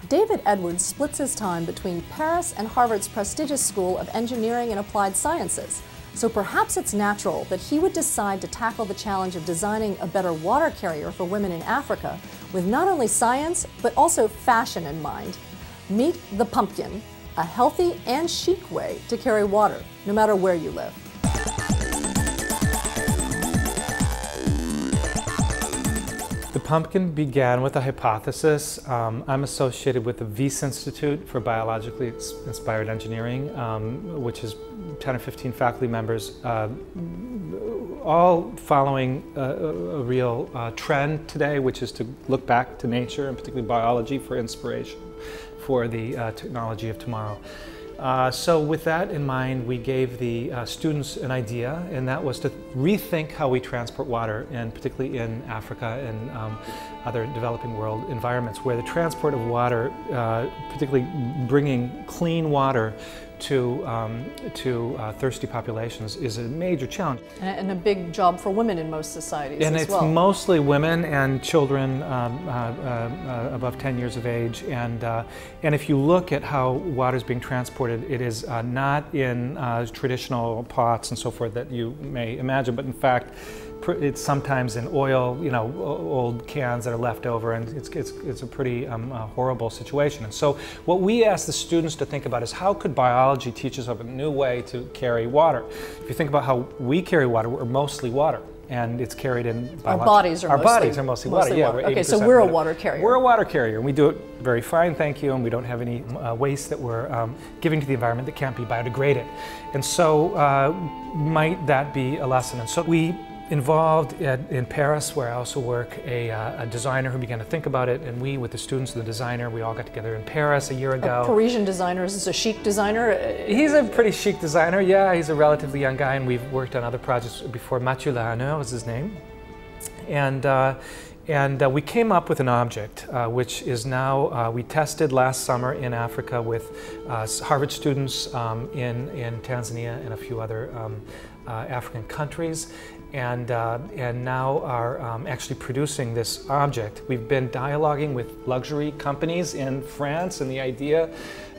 David Edwards splits his time between Paris and Harvard's prestigious School of Engineering and Applied Sciences. So perhaps it's natural that he would decide to tackle the challenge of designing a better water carrier for women in Africa with not only science, but also fashion in mind. Meet the Pumpkin, a healthy and chic way to carry water, no matter where you live. The Pumpkin began with a hypothesis. I'm associated with the Wyss Institute for Biologically Inspired Engineering, which is 10 or 15 faculty members, all following a real trend today, which is to look back to nature, and particularly biology, for inspiration for the technology of tomorrow. So with that in mind, we gave the students an idea, and that was to rethink how we transport water, and particularly in Africa and other developing world environments, where the transport of water, particularly bringing clean water to thirsty populations, is a major challenge. And a big job for women in most societies and as well. And it's mostly women and children above 10 years of age. And if you look at how water is being transported, it is not in traditional pots and so forth that you may imagine, but in fact, it's sometimes in oil, old cans that are left over, and it's a pretty horrible situation. And so what we asked the students to think about is, how could biology teach us a new way to carry water? If you think about how we carry water, we're mostly water, and it's carried in our bodies are mostly water. Yeah, okay, so we're a water carrier. We're a water carrier, and we do it very fine, thank you, and we don't have any waste that we're giving to the environment that can't be biodegraded. And so might that be a lesson? And so we involved in Paris, where I also work, a designer who began to think about it, and we, with the students and the designer, we all got together in Paris a year ago. A Parisian designer, is this a chic designer? He's a pretty chic designer, yeah. He's a relatively young guy, and we've worked on other projects before. Mathieu Lahaner was his name. And we came up with an object, which is now, we tested last summer in Africa with Harvard students in Tanzania and a few other African countries, and now are actually producing this object. We've been dialoguing with luxury companies in France, and the idea,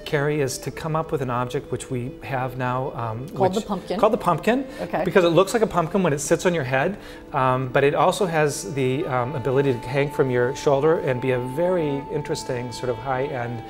Carrie, is to come up with an object which we have now called the Pumpkin. Called the Pumpkin, okay. Because it looks like a pumpkin when it sits on your head, but it also has the ability to hang from your shoulder and be a very interesting sort of high-end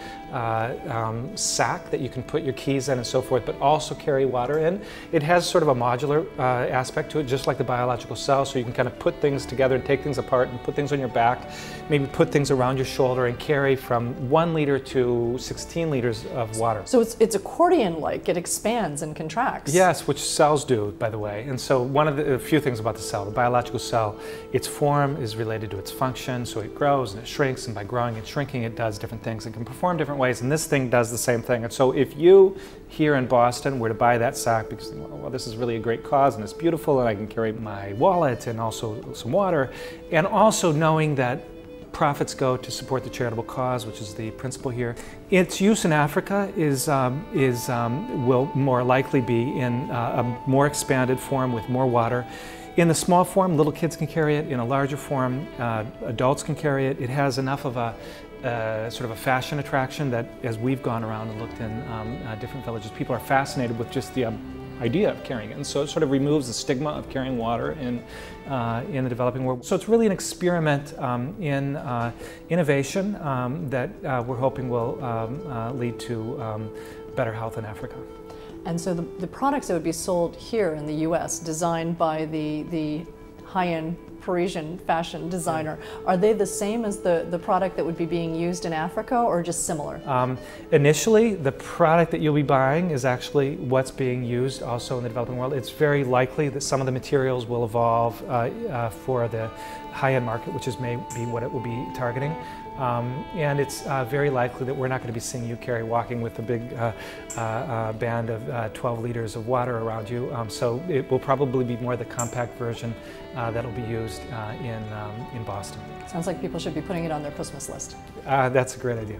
sack that you can put your keys in and so forth, but also carry water in. It has sort of a modular aspect to it, just like the biological cell, so you can kind of put things together and take things apart and put things on your back, maybe put things around your shoulder and carry from 1 liter to 16 liters of water. So it's accordion-like, it expands and contracts. Yes, which cells do, by the way. And so one of a few things about the cell, the biological cell, its form is related to its function, so it grows and it shrinks, and by growing and shrinking it does different things. It can perform different ways, and this thing does the same thing. And so if you here in Boston were to buy that sack because you think, well, this is really a great cause and it's beautiful and I can carry my wallet and also some water, and also knowing that profits go to support the charitable cause, which is the principle here. Its use in Africa will more likely be in a more expanded form with more water. In the small form, little kids can carry it. In a larger form, adults can carry it. It has enough of a sort of a fashion attraction that, as we've gone around and looked in different villages, people are fascinated with just the idea of carrying it, and so it sort of removes the stigma of carrying water in the developing world. So it's really an experiment in innovation that we're hoping will lead to better health in Africa. And so the products that would be sold here in the U.S., designed by the high-end Parisian fashion designer, are they the same as the product that would be being used in Africa, or just similar? Initially, the product that you'll be buying is actually what's being used also in the developing world. It's very likely that some of the materials will evolve for the high-end market, which is maybe what it will be targeting. And it's very likely that we're not going to be seeing you, Carrie, walking with a big band of 12 liters of water around you. So it will probably be more the compact version that'll be used in Boston. Sounds like people should be putting it on their Christmas list. That's a great idea.